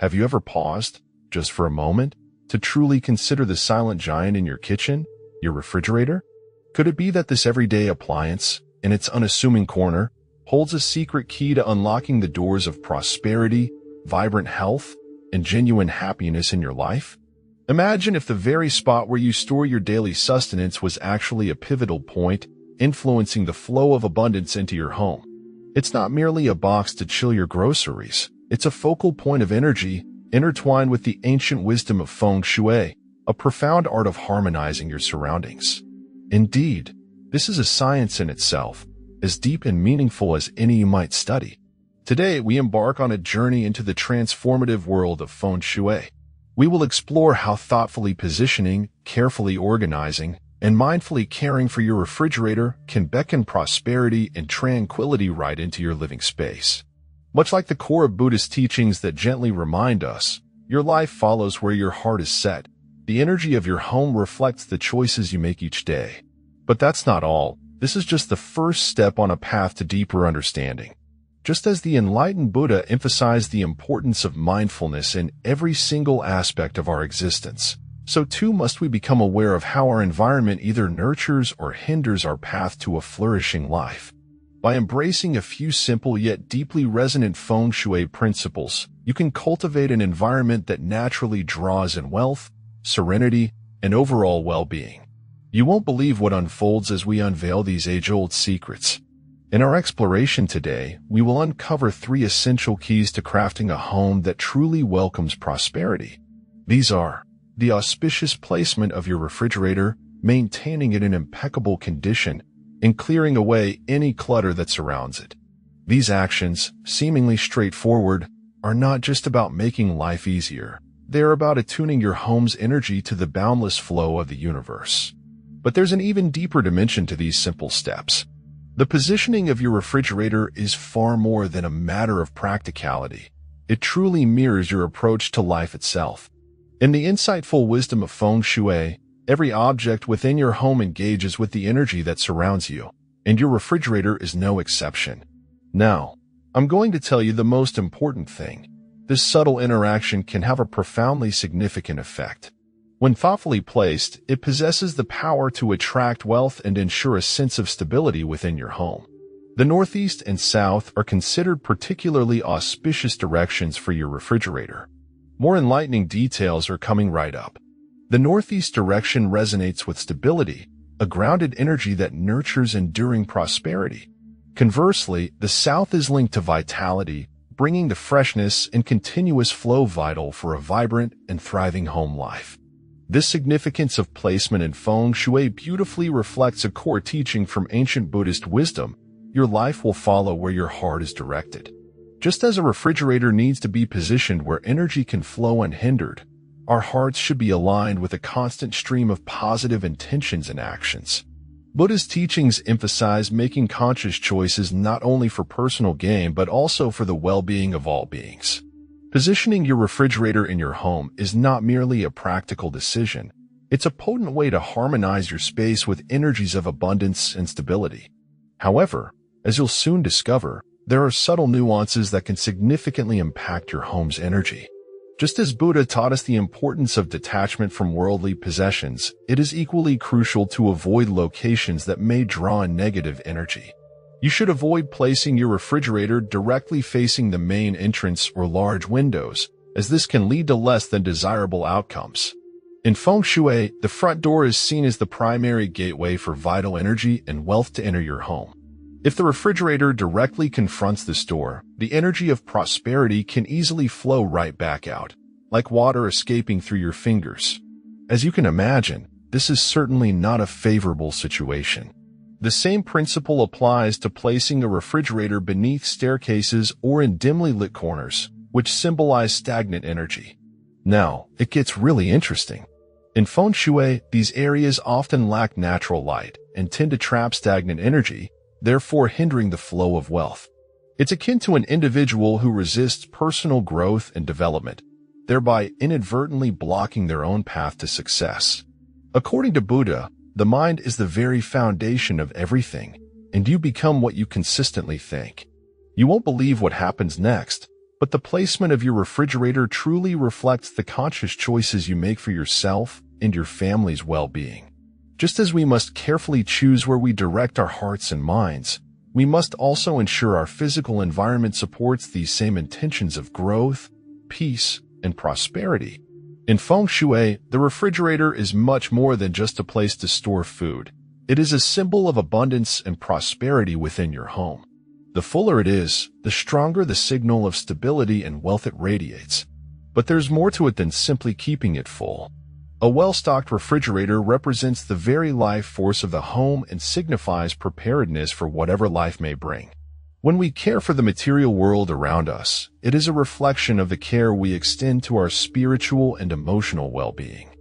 Have you ever paused, just for a moment, to truly consider the silent giant in your kitchen, your refrigerator? Could it be that this everyday appliance, in its unassuming corner, holds a secret key to unlocking the doors of prosperity, vibrant health, and genuine happiness in your life? Imagine if the very spot where you store your daily sustenance was actually a pivotal point, influencing the flow of abundance into your home. It's not merely a box to chill your groceries. It's a focal point of energy, intertwined with the ancient wisdom of feng shui, a profound art of harmonizing your surroundings. Indeed, this is a science in itself, as deep and meaningful as any you might study. Today, we embark on a journey into the transformative world of feng shui. We will explore how thoughtfully positioning, carefully organizing, and mindfully caring for your refrigerator can beckon prosperity and tranquility right into your living space. Much like the core of Buddhist teachings that gently remind us, your life follows where your heart is set. The energy of your home reflects the choices you make each day. But that's not all. This is just the first step on a path to deeper understanding. Just as the enlightened Buddha emphasized the importance of mindfulness in every single aspect of our existence, so too must we become aware of how our environment either nurtures or hinders our path to a flourishing life. By embracing a few simple yet deeply resonant feng shui principles, you can cultivate an environment that naturally draws in wealth, serenity, and overall well-being. You won't believe what unfolds as we unveil these age-old secrets. In our exploration today, we will uncover 3 essential keys to crafting a home that truly welcomes prosperity. These are the auspicious placement of your refrigerator, maintaining it in impeccable condition, and clearing away any clutter that surrounds it. These actions, seemingly straightforward, are not just about making life easier. They are about attuning your home's energy to the boundless flow of the universe. But there's an even deeper dimension to these simple steps. The positioning of your refrigerator is far more than a matter of practicality. It truly mirrors your approach to life itself. In the insightful wisdom of feng shui, every object within your home engages with the energy that surrounds you, and your refrigerator is no exception. Now, I'm going to tell you the most important thing. This subtle interaction can have a profoundly significant effect. When thoughtfully placed, it possesses the power to attract wealth and ensure a sense of stability within your home. The northeast and south are considered particularly auspicious directions for your refrigerator. More enlightening details are coming right up. The northeast direction resonates with stability, a grounded energy that nurtures enduring prosperity. Conversely, the south is linked to vitality, bringing the freshness and continuous flow vital for a vibrant and thriving home life. This significance of placement in feng shui beautifully reflects a core teaching from ancient Buddhist wisdom: your life will follow where your heart is directed. Just as a refrigerator needs to be positioned where energy can flow unhindered, our hearts should be aligned with a constant stream of positive intentions and actions. Buddha's teachings emphasize making conscious choices not only for personal gain but also for the well-being of all beings. Positioning your refrigerator in your home is not merely a practical decision. It's a potent way to harmonize your space with energies of abundance and stability. However, as you'll soon discover, there are subtle nuances that can significantly impact your home's energy. Just as Buddha taught us the importance of detachment from worldly possessions, it is equally crucial to avoid locations that may draw in negative energy. You should avoid placing your refrigerator directly facing the main entrance or large windows, as this can lead to less than desirable outcomes. In feng shui, the front door is seen as the primary gateway for vital energy and wealth to enter your home. If the refrigerator directly confronts this door, the energy of prosperity can easily flow right back out, like water escaping through your fingers. As you can imagine, this is certainly not a favorable situation. The same principle applies to placing a refrigerator beneath staircases or in dimly lit corners, which symbolize stagnant energy. Now, it gets really interesting. In feng shui, these areas often lack natural light and tend to trap stagnant energy, therefore hindering the flow of wealth. It's akin to an individual who resists personal growth and development, thereby inadvertently blocking their own path to success. According to Buddha, the mind is the very foundation of everything, and you become what you consistently think. You won't believe what happens next, But the placement of your refrigerator truly reflects the conscious choices you make for yourself and your family's well-being. Just as we must carefully choose where we direct our hearts and minds, we must also ensure our physical environment supports these same intentions of growth, peace, and prosperity. In Feng Shui, the refrigerator is much more than just a place to store food. It is a symbol of abundance and prosperity within your home. The fuller it is, the stronger the signal of stability and wealth it radiates. But there's more to it than simply keeping it full. A well-stocked refrigerator represents the very life force of the home and signifies preparedness for whatever life may bring. When we care for the material world around us, it is a reflection of the care we extend to our spiritual and emotional well-being.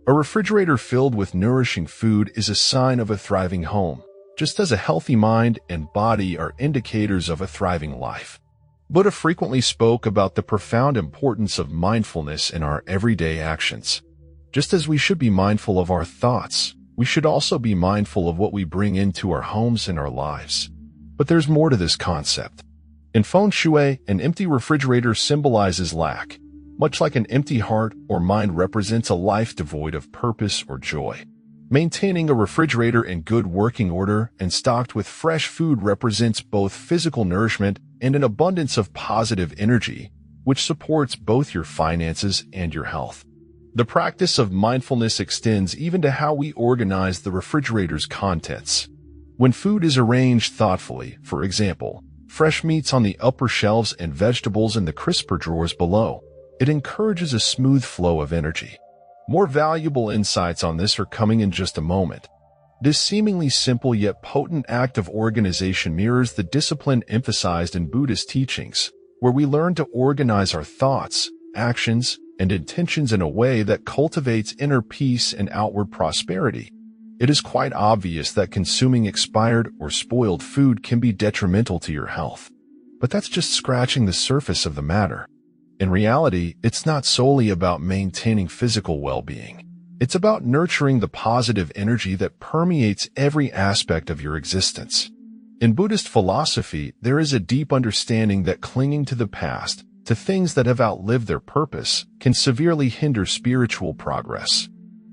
A refrigerator filled with nourishing food is a sign of a thriving home, just as a healthy mind and body are indicators of a thriving life. Buddha frequently spoke about the profound importance of mindfulness in our everyday actions. Just as we should be mindful of our thoughts, we should also be mindful of what we bring into our homes and our lives. But there's more to this concept. In Feng Shui, an empty refrigerator symbolizes lack, much like an empty heart or mind represents a life devoid of purpose or joy. Maintaining a refrigerator in good working order and stocked with fresh food represents both physical nourishment and an abundance of positive energy, which supports both your finances and your health. The practice of mindfulness extends even to how we organize the refrigerator's contents. When food is arranged thoughtfully, for example, fresh meats on the upper shelves and vegetables in the crisper drawers below, it encourages a smooth flow of energy. More valuable insights on this are coming in just a moment. This seemingly simple yet potent act of organization mirrors the discipline emphasized in Buddhist teachings, where we learn to organize our thoughts, actions, and intentions in a way that cultivates inner peace and outward prosperity. It is quite obvious that consuming expired or spoiled food can be detrimental to your health. But that's just scratching the surface of the matter. In reality, it's not solely about maintaining physical well-being. It's about nurturing the positive energy that permeates every aspect of your existence. In Buddhist philosophy, there is a deep understanding that clinging to the past, to things that have outlived their purpose, can severely hinder spiritual progress.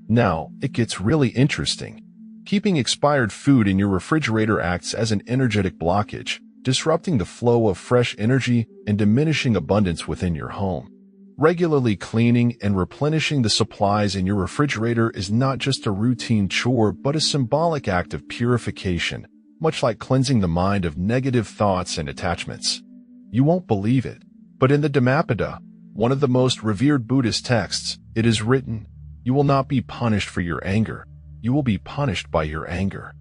Now, it gets really interesting. Keeping expired food in your refrigerator acts as an energetic blockage, disrupting the flow of fresh energy and diminishing abundance within your home. Regularly cleaning and replenishing the supplies in your refrigerator is not just a routine chore but a symbolic act of purification, much like cleansing the mind of negative thoughts and attachments. You won't believe it, but in the Dhammapada, one of the most revered Buddhist texts, it is written, "You will not be punished for your anger. You will be punished by your anger."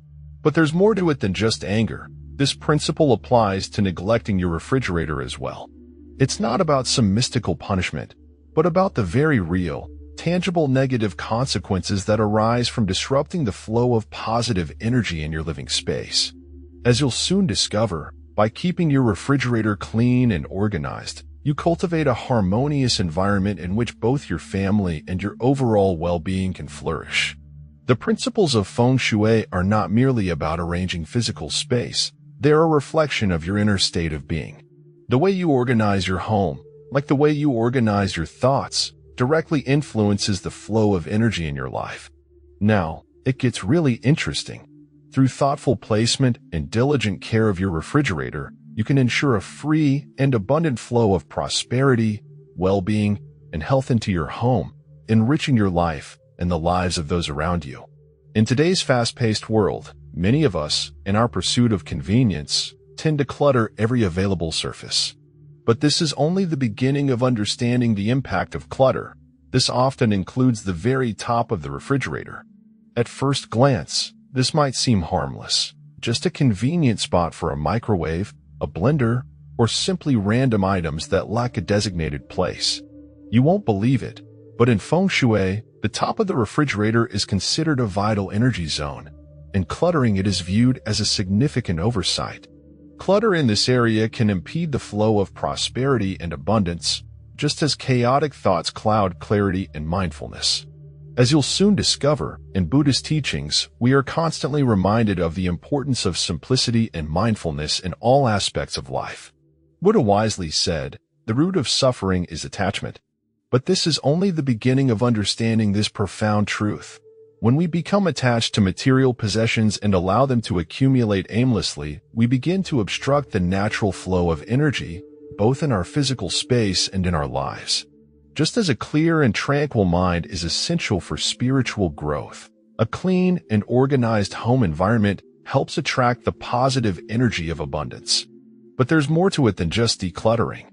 But there's more to it than just anger. This principle applies to neglecting your refrigerator as well. It's not about some mystical punishment, but about the very real, tangible negative consequences that arise from disrupting the flow of positive energy in your living space. As you'll soon discover, by keeping your refrigerator clean and organized, you cultivate a harmonious environment in which both your family and your overall well-being can flourish. The principles of Feng Shui are not merely about arranging physical space. They're a reflection of your inner state of being. The way you organize your home, like the way you organize your thoughts, directly influences the flow of energy in your life. Now, it gets really interesting. Through thoughtful placement and diligent care of your refrigerator, you can ensure a free and abundant flow of prosperity, well-being, and health into your home, enriching your life and the lives of those around you. In today's fast-paced world, many of us, in our pursuit of convenience, tend to clutter every available surface. But this is only the beginning of understanding the impact of clutter. This often includes the very top of the refrigerator. At first glance, this might seem harmless, just a convenient spot for a microwave, a blender, or simply random items that lack a designated place. You won't believe it, but in Feng Shui, the top of the refrigerator is considered a vital energy zone, and cluttering it is viewed as a significant oversight. Clutter in this area can impede the flow of prosperity and abundance, just as chaotic thoughts cloud clarity and mindfulness. As you'll soon discover, in Buddhist teachings, we are constantly reminded of the importance of simplicity and mindfulness in all aspects of life. Buddha wisely said, the root of suffering is attachment. But this is only the beginning of understanding this profound truth. When we become attached to material possessions and allow them to accumulate aimlessly, we begin to obstruct the natural flow of energy, both in our physical space and in our lives. Just as a clear and tranquil mind is essential for spiritual growth, a clean and organized home environment helps attract the positive energy of abundance. But there's more to it than just decluttering.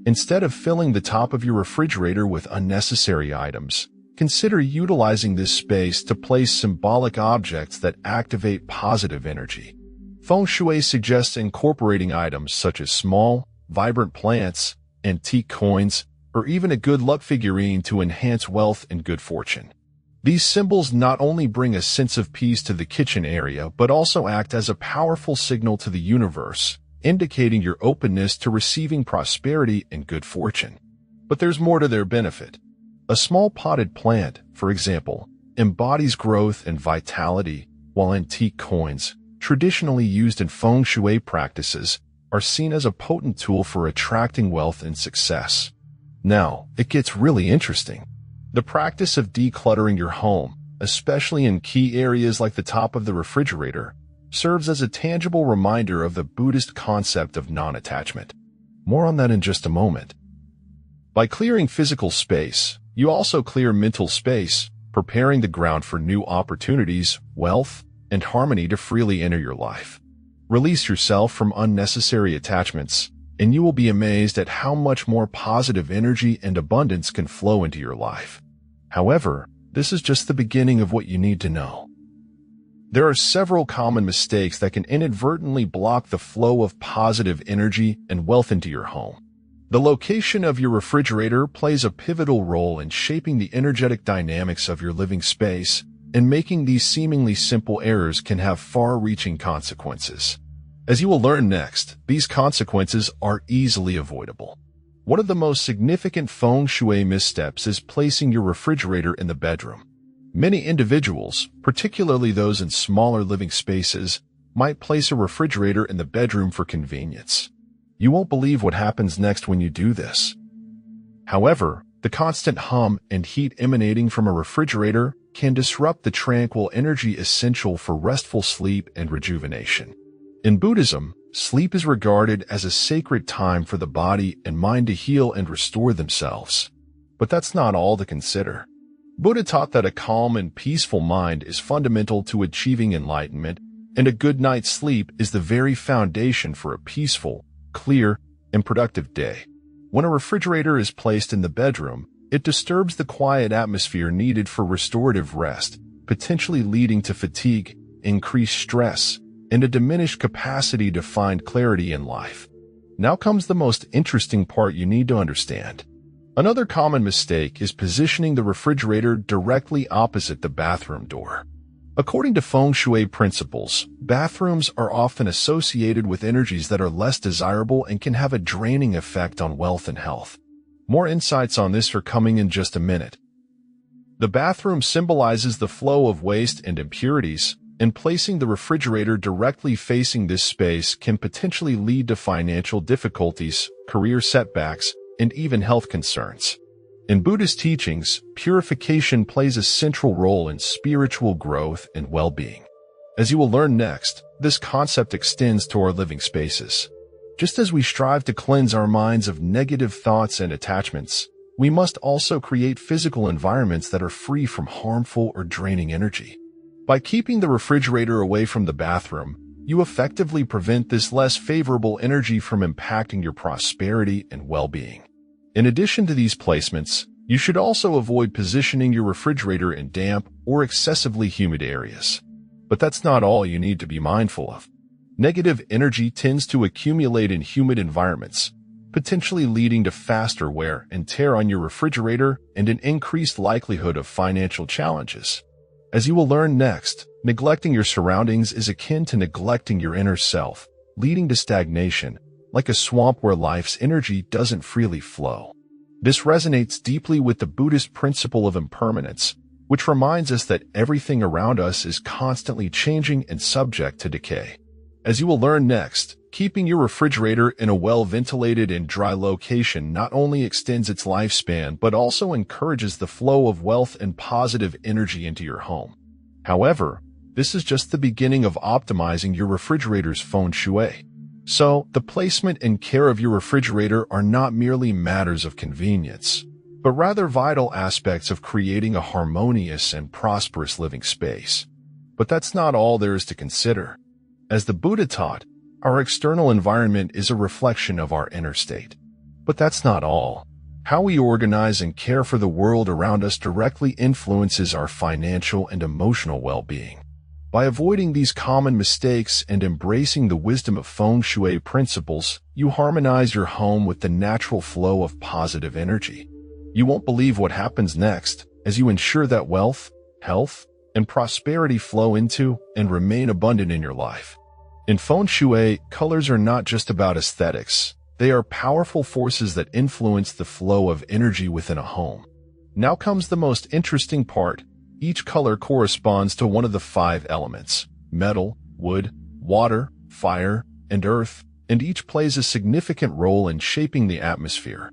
Instead of filling the top of your refrigerator with unnecessary items, consider utilizing this space to place symbolic objects that activate positive energy. Feng Shui suggests incorporating items such as small, vibrant plants, antique coins, or even a good luck figurine to enhance wealth and good fortune. These symbols not only bring a sense of peace to the kitchen area, but also act as a powerful signal to the universe, indicating your openness to receiving prosperity and good fortune. But there's more to their benefit. A small potted plant, for example, embodies growth and vitality, while antique coins, traditionally used in Feng Shui practices, are seen as a potent tool for attracting wealth and success. Now, it gets really interesting. The practice of decluttering your home, especially in key areas like the top of the refrigerator, serves as a tangible reminder of the Buddhist concept of non-attachment. More on that in just a moment. By clearing physical space, you also clear mental space, preparing the ground for new opportunities, wealth, and harmony to freely enter your life. Release yourself from unnecessary attachments, and you will be amazed at how much more positive energy and abundance can flow into your life. However, this is just the beginning of what you need to know. There are several common mistakes that can inadvertently block the flow of positive energy and wealth into your home. The location of your refrigerator plays a pivotal role in shaping the energetic dynamics of your living space, and making these seemingly simple errors can have far-reaching consequences. As you will learn next, these consequences are easily avoidable. One of the most significant Feng Shui missteps is placing your refrigerator in the bedroom. Many individuals, particularly those in smaller living spaces, might place a refrigerator in the bedroom for convenience. You won't believe what happens next when you do this. However, the constant hum and heat emanating from a refrigerator can disrupt the tranquil energy essential for restful sleep and rejuvenation. In Buddhism, sleep is regarded as a sacred time for the body and mind to heal and restore themselves. But that's not all to consider. Buddha taught that a calm and peaceful mind is fundamental to achieving enlightenment, and a good night's sleep is the very foundation for a peaceful, clear, and productive day. When a refrigerator is placed in the bedroom, it disturbs the quiet atmosphere needed for restorative rest, potentially leading to fatigue, increased stress, and a diminished capacity to find clarity in life. Now comes the most interesting part you need to understand. Another common mistake is positioning the refrigerator directly opposite the bathroom door. According to Feng Shui principles, bathrooms are often associated with energies that are less desirable and can have a draining effect on wealth and health. More insights on this are coming in just a minute. The bathroom symbolizes the flow of waste and impurities, and placing the refrigerator directly facing this space can potentially lead to financial difficulties, career setbacks, and even health concerns. In Buddhist teachings, purification plays a central role in spiritual growth and well-being. As you will learn next, this concept extends to our living spaces. Just as we strive to cleanse our minds of negative thoughts and attachments, we must also create physical environments that are free from harmful or draining energy. By keeping the refrigerator away from the bathroom, you effectively prevent this less favorable energy from impacting your prosperity and well-being. In addition to these placements, you should also avoid positioning your refrigerator in damp or excessively humid areas. But that's not all you need to be mindful of. Negative energy tends to accumulate in humid environments, potentially leading to faster wear and tear on your refrigerator and an increased likelihood of financial challenges. As you will learn next, neglecting your surroundings is akin to neglecting your inner self, leading to stagnation, like a swamp where life's energy doesn't freely flow. This resonates deeply with the Buddhist principle of impermanence, which reminds us that everything around us is constantly changing and subject to decay. As you will learn next, keeping your refrigerator in a well-ventilated and dry location not only extends its lifespan but also encourages the flow of wealth and positive energy into your home. However, this is just the beginning of optimizing your refrigerator's feng shui. So, the placement and care of your refrigerator are not merely matters of convenience, but rather vital aspects of creating a harmonious and prosperous living space. But that's not all there is to consider. As the Buddha taught, our external environment is a reflection of our inner state. But that's not all. How we organize and care for the world around us directly influences our financial and emotional well-being. By avoiding these common mistakes and embracing the wisdom of feng shui principles, you harmonize your home with the natural flow of positive energy. You won't believe what happens next as you ensure that wealth, health, and prosperity flow into and remain abundant in your life. In feng shui, colors are not just about aesthetics. They are powerful forces that influence the flow of energy within a home. Now comes the most interesting part. Each color corresponds to one of the 5 elements: metal, wood, water, fire, and earth, and each plays a significant role in shaping the atmosphere.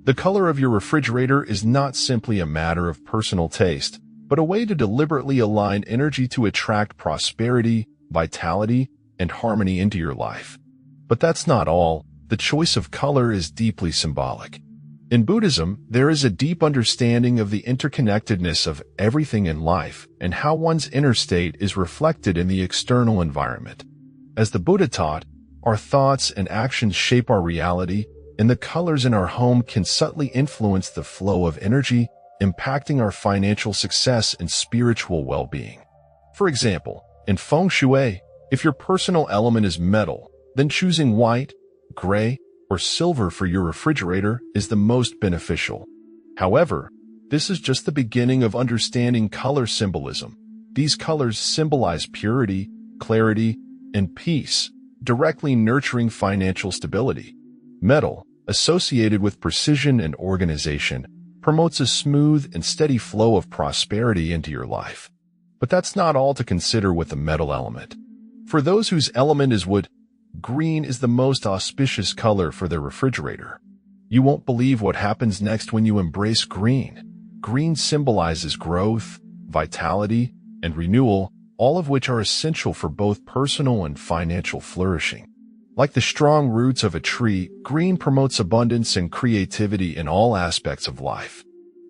The color of your refrigerator is not simply a matter of personal taste, but a way to deliberately align energy to attract prosperity, vitality, and harmony into your life. But that's not all. The choice of color is deeply symbolic. In Buddhism, there is a deep understanding of the interconnectedness of everything in life and how one's inner state is reflected in the external environment. As the Buddha taught, our thoughts and actions shape our reality, and the colors in our home can subtly influence the flow of energy, impacting our financial success and spiritual well-being. For example, in feng shui, if your personal element is metal, then choosing white, gray, or silver for your refrigerator is the most beneficial. However, this is just the beginning of understanding color symbolism. These colors symbolize purity, clarity, and peace, directly nurturing financial stability. Metal, associated with precision and organization, promotes a smooth and steady flow of prosperity into your life. But that's not all to consider with the metal element. For those whose element is wood, green is the most auspicious color for their refrigerator. You won't believe what happens next when you embrace green. Green symbolizes growth, vitality, and renewal, all of which are essential for both personal and financial flourishing. Like the strong roots of a tree, green promotes abundance and creativity in all aspects of life.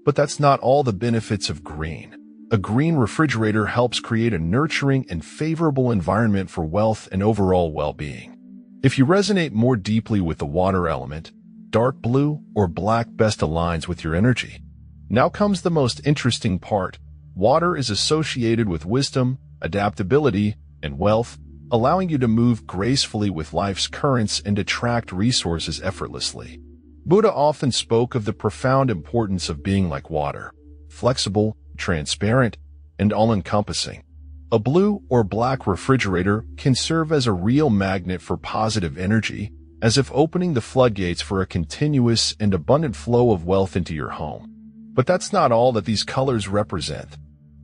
But that's not all the benefits of green. A green refrigerator helps create a nurturing and favorable environment for wealth and overall well-being. If you resonate more deeply with the water element, dark blue or black best aligns with your energy. Now comes the most interesting part. Water is associated with wisdom, adaptability, and wealth, allowing you to move gracefully with life's currents and attract resources effortlessly. Buddha often spoke of the profound importance of being like water, flexible, transparent, and all-encompassing. A blue or black refrigerator can serve as a real magnet for positive energy, as if opening the floodgates for a continuous and abundant flow of wealth into your home. But that's not all that these colors represent.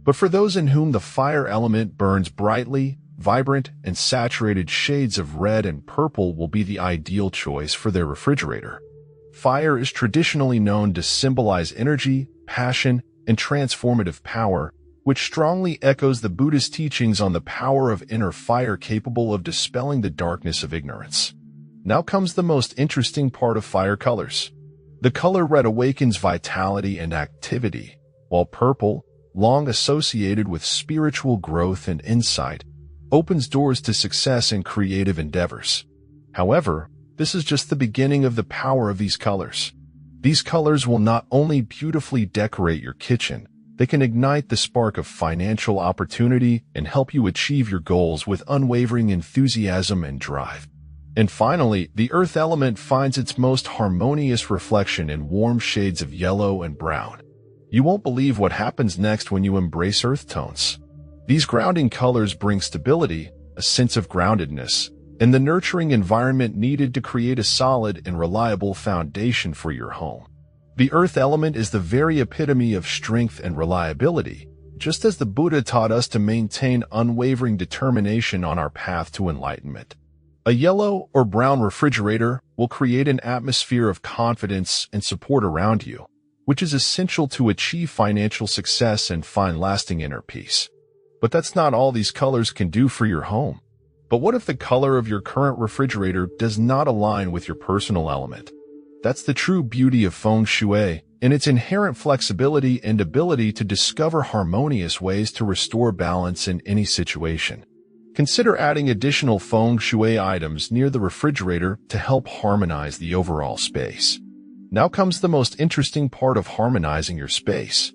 But for those in whom the fire element burns brightly, vibrant, and saturated shades of red and purple will be the ideal choice for their refrigerator. Fire is traditionally known to symbolize energy, passion, and transformative power, which strongly echoes the Buddhist teachings on the power of inner fire capable of dispelling the darkness of ignorance. Now comes the most interesting part of fire colors. The color red awakens vitality and activity, while purple, long associated with spiritual growth and insight, opens doors to success and creative endeavors. However, this is just the beginning of the power of these colors. These colors will not only beautifully decorate your kitchen, they can ignite the spark of financial opportunity and help you achieve your goals with unwavering enthusiasm and drive. And finally, the earth element finds its most harmonious reflection in warm shades of yellow and brown. You won't believe what happens next when you embrace earth tones. These grounding colors bring stability, a sense of groundedness, and the nurturing environment needed to create a solid and reliable foundation for your home. The earth element is the very epitome of strength and reliability, just as the Buddha taught us to maintain unwavering determination on our path to enlightenment. A yellow or brown refrigerator will create an atmosphere of confidence and support around you, which is essential to achieve financial success and find lasting inner peace. But that's not all these colors can do for your home. But what if the color of your current refrigerator does not align with your personal element? That's the true beauty of feng shui, and its inherent flexibility and ability to discover harmonious ways to restore balance in any situation. Consider adding additional feng shui items near the refrigerator to help harmonize the overall space. Now comes the most interesting part of harmonizing your space.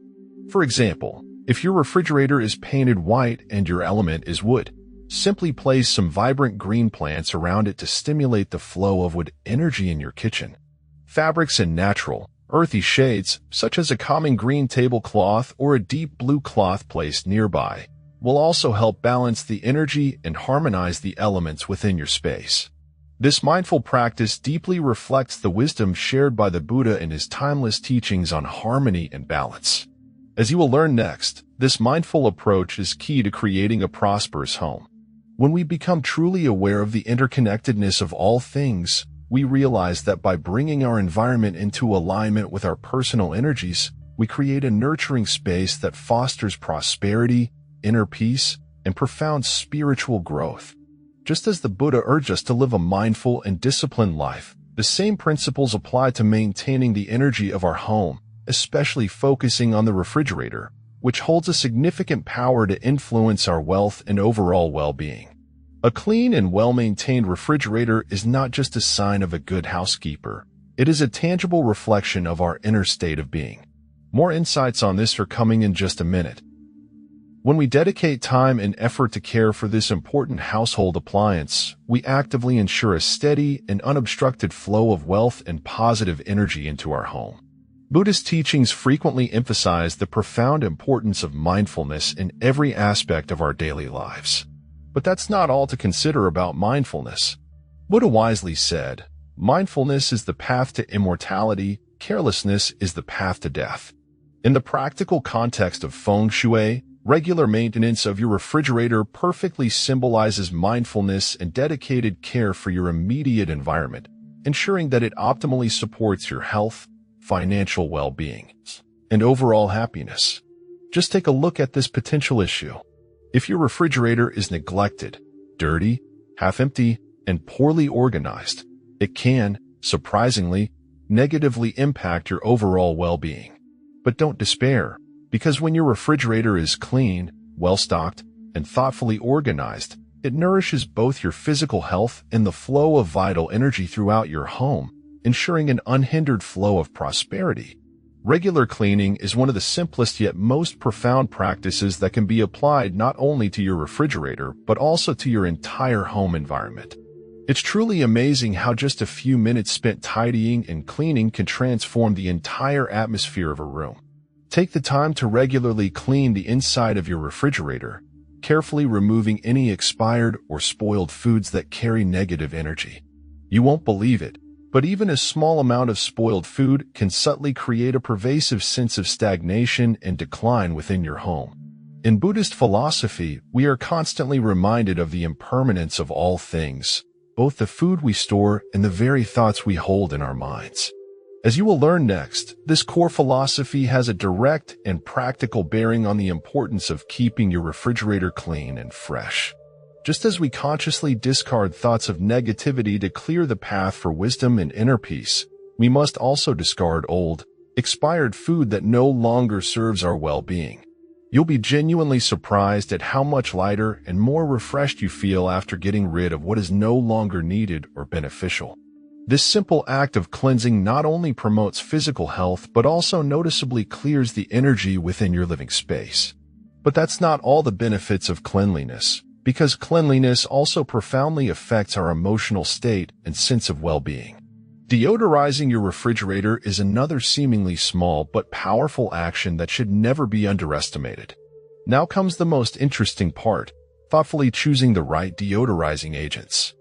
For example, if your refrigerator is painted white and your element is wood, simply place some vibrant green plants around it to stimulate the flow of wood energy in your kitchen. Fabrics in natural, earthy shades, such as a calming green tablecloth or a deep blue cloth placed nearby, will also help balance the energy and harmonize the elements within your space. This mindful practice deeply reflects the wisdom shared by the Buddha in his timeless teachings on harmony and balance. As you will learn next, this mindful approach is key to creating a prosperous home. When we become truly aware of the interconnectedness of all things, we realize that by bringing our environment into alignment with our personal energies, we create a nurturing space that fosters prosperity, inner peace, and profound spiritual growth. Just as the Buddha urged us to live a mindful and disciplined life, the same principles apply to maintaining the energy of our home, especially focusing on the refrigerator, which holds a significant power to influence our wealth and overall well-being. A clean and well-maintained refrigerator is not just a sign of a good housekeeper. It is a tangible reflection of our inner state of being. More insights on this are coming in just a minute. When we dedicate time and effort to care for this important household appliance, we actively ensure a steady and unobstructed flow of wealth and positive energy into our home. Buddhist teachings frequently emphasize the profound importance of mindfulness in every aspect of our daily lives. But that's not all to consider about mindfulness. Buddha wisely said, "Mindfulness is the path to immortality, carelessness is the path to death." In the practical context of feng shui, regular maintenance of your refrigerator perfectly symbolizes mindfulness and dedicated care for your immediate environment, ensuring that it optimally supports your health, financial well-being, and overall happiness. Just take a look at this potential issue. If your refrigerator is neglected, dirty, half-empty, and poorly organized, it can, surprisingly, negatively impact your overall well-being. But don't despair, because when your refrigerator is clean, well-stocked, and thoughtfully organized, it nourishes both your physical health and the flow of vital energy throughout your home, ensuring an unhindered flow of prosperity. Regular cleaning is one of the simplest yet most profound practices that can be applied not only to your refrigerator, but also to your entire home environment. It's truly amazing how just a few minutes spent tidying and cleaning can transform the entire atmosphere of a room. Take the time to regularly clean the inside of your refrigerator, carefully removing any expired or spoiled foods that carry negative energy. You won't believe it, but even a small amount of spoiled food can subtly create a pervasive sense of stagnation and decline within your home. In Buddhist philosophy, we are constantly reminded of the impermanence of all things, both the food we store and the very thoughts we hold in our minds. As you will learn next, this core philosophy has a direct and practical bearing on the importance of keeping your refrigerator clean and fresh. Just as we consciously discard thoughts of negativity to clear the path for wisdom and inner peace, we must also discard old, expired food that no longer serves our well-being. You'll be genuinely surprised at how much lighter and more refreshed you feel after getting rid of what is no longer needed or beneficial. This simple act of cleansing not only promotes physical health but also noticeably clears the energy within your living space. But that's not all the benefits of cleanliness, because cleanliness also profoundly affects our emotional state and sense of well-being. Deodorizing your refrigerator is another seemingly small but powerful action that should never be underestimated. Now comes the most interesting part, thoughtfully choosing the right deodorizing agents.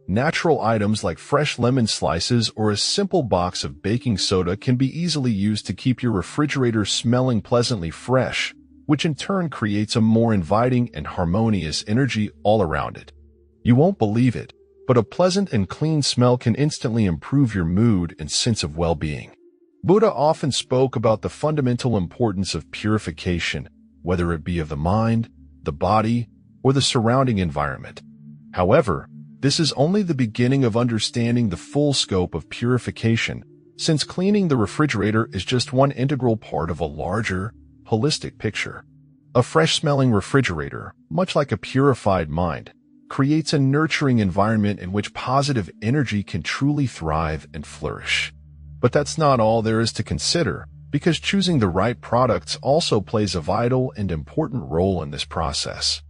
Natural items like fresh lemon slices or a simple box of baking soda can be easily used to keep your refrigerator smelling pleasantly fresh, which in turn creates a more inviting and harmonious energy all around it. You won't believe it, but a pleasant and clean smell can instantly improve your mood and sense of well-being. Buddha often spoke about the fundamental importance of purification, whether it be of the mind, the body, or the surrounding environment. However, this is only the beginning of understanding the full scope of purification, since cleaning the refrigerator is just one integral part of a larger, holistic picture. A fresh-smelling refrigerator, much like a purified mind, creates a nurturing environment in which positive energy can truly thrive and flourish. But that's not all there is to consider, because choosing the right products also plays a vital and important role in this process.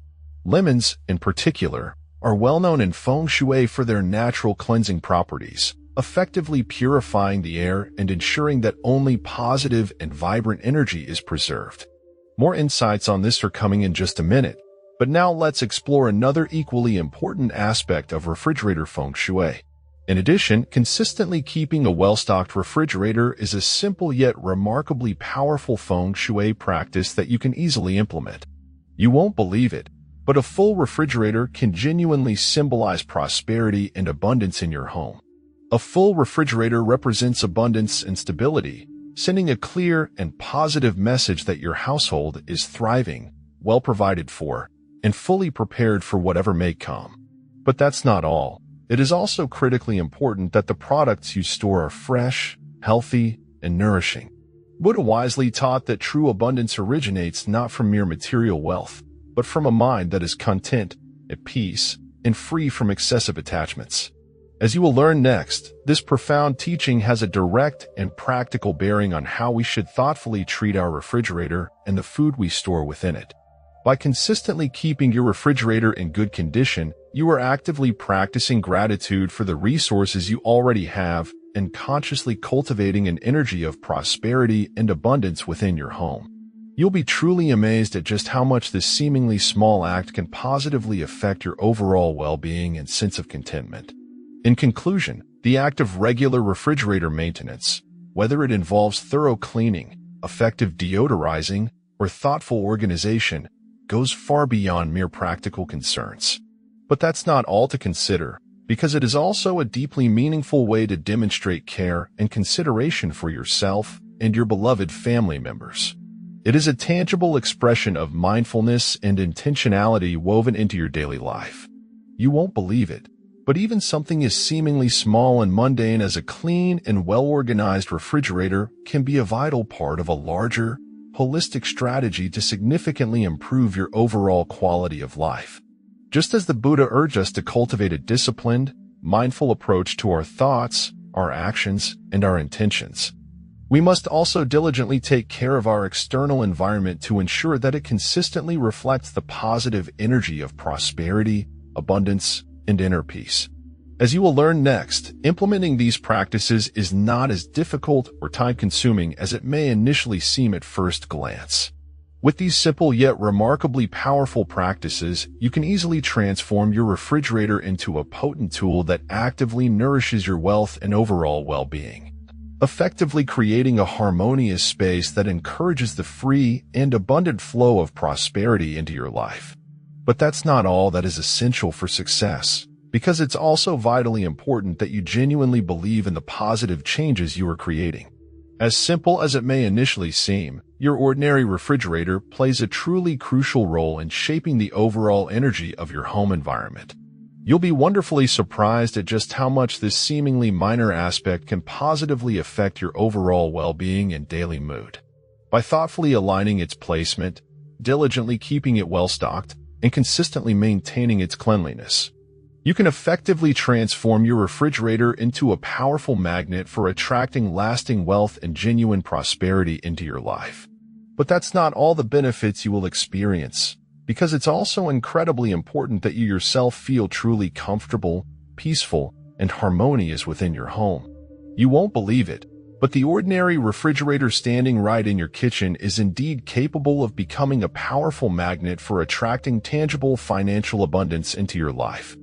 Lemons, in particular, are well known in feng shui for their natural cleansing properties, effectively purifying the air and ensuring that only positive and vibrant energy is preserved. More insights on this are coming in just a minute, but now let's explore another equally important aspect of refrigerator feng shui. In addition, consistently keeping a well-stocked refrigerator is a simple yet remarkably powerful feng shui practice that you can easily implement. You won't believe it, but a full refrigerator can genuinely symbolize prosperity and abundance in your home. A full refrigerator represents abundance and stability, sending a clear and positive message that your household is thriving, well provided for, and fully prepared for whatever may come. But that's not all. It is also critically important that the products you store are fresh, healthy, and nourishing. Buddha wisely taught that true abundance originates not from mere material wealth, but from a mind that is content, at peace, and free from excessive attachments. As you will learn next, this profound teaching has a direct and practical bearing on how we should thoughtfully treat our refrigerator and the food we store within it. By consistently keeping your refrigerator in good condition, you are actively practicing gratitude for the resources you already have and consciously cultivating an energy of prosperity and abundance within your home. You'll be truly amazed at just how much this seemingly small act can positively affect your overall well-being and sense of contentment. In conclusion, the act of regular refrigerator maintenance, whether it involves thorough cleaning, effective deodorizing, or thoughtful organization, goes far beyond mere practical concerns. But that's not all to consider, because it is also a deeply meaningful way to demonstrate care and consideration for yourself and your beloved family members. It is a tangible expression of mindfulness and intentionality woven into your daily life. You won't believe it, but even something as seemingly small and mundane as a clean and well-organized refrigerator can be a vital part of a larger, holistic strategy to significantly improve your overall quality of life. Just as the Buddha urged us to cultivate a disciplined, mindful approach to our thoughts, our actions, and our intentions, we must also diligently take care of our external environment to ensure that it consistently reflects the positive energy of prosperity, abundance, and inner peace. As you will learn next, implementing these practices is not as difficult or time-consuming as it may initially seem at first glance. With these simple yet remarkably powerful practices, you can easily transform your refrigerator into a potent tool that actively nourishes your wealth and overall well-being, effectively creating a harmonious space that encourages the free and abundant flow of prosperity into your life. But that's not all that is essential for success, because it's also vitally important that you genuinely believe in the positive changes you are creating. As simple as it may initially seem, your ordinary refrigerator plays a truly crucial role in shaping the overall energy of your home environment. You'll be wonderfully surprised at just how much this seemingly minor aspect can positively affect your overall well-being and daily mood. By thoughtfully aligning its placement, diligently keeping it well-stocked, and consistently maintaining its cleanliness, you can effectively transform your refrigerator into a powerful magnet for attracting lasting wealth and genuine prosperity into your life. But that's not all the benefits you will experience, because it's also incredibly important that you yourself feel truly comfortable, peaceful, and harmonious within your home. You won't believe it, but the ordinary refrigerator standing right in your kitchen is indeed capable of becoming a powerful magnet for attracting tangible financial abundance into your life.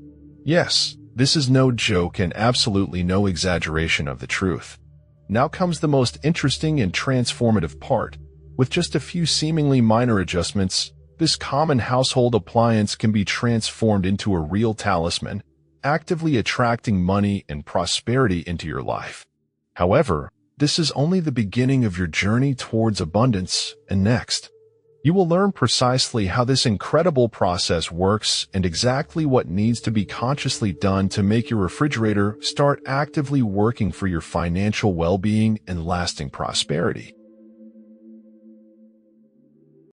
Yes, this is no joke and absolutely no exaggeration of the truth. Now comes the most interesting and transformative part, With just a few seemingly minor adjustments, this common household appliance can be transformed into a real talisman, actively attracting money and prosperity into your life. However, this is only the beginning of your journey towards abundance, and next, you will learn precisely how this incredible process works and exactly what needs to be consciously done to make your refrigerator start actively working for your financial well-being and lasting prosperity.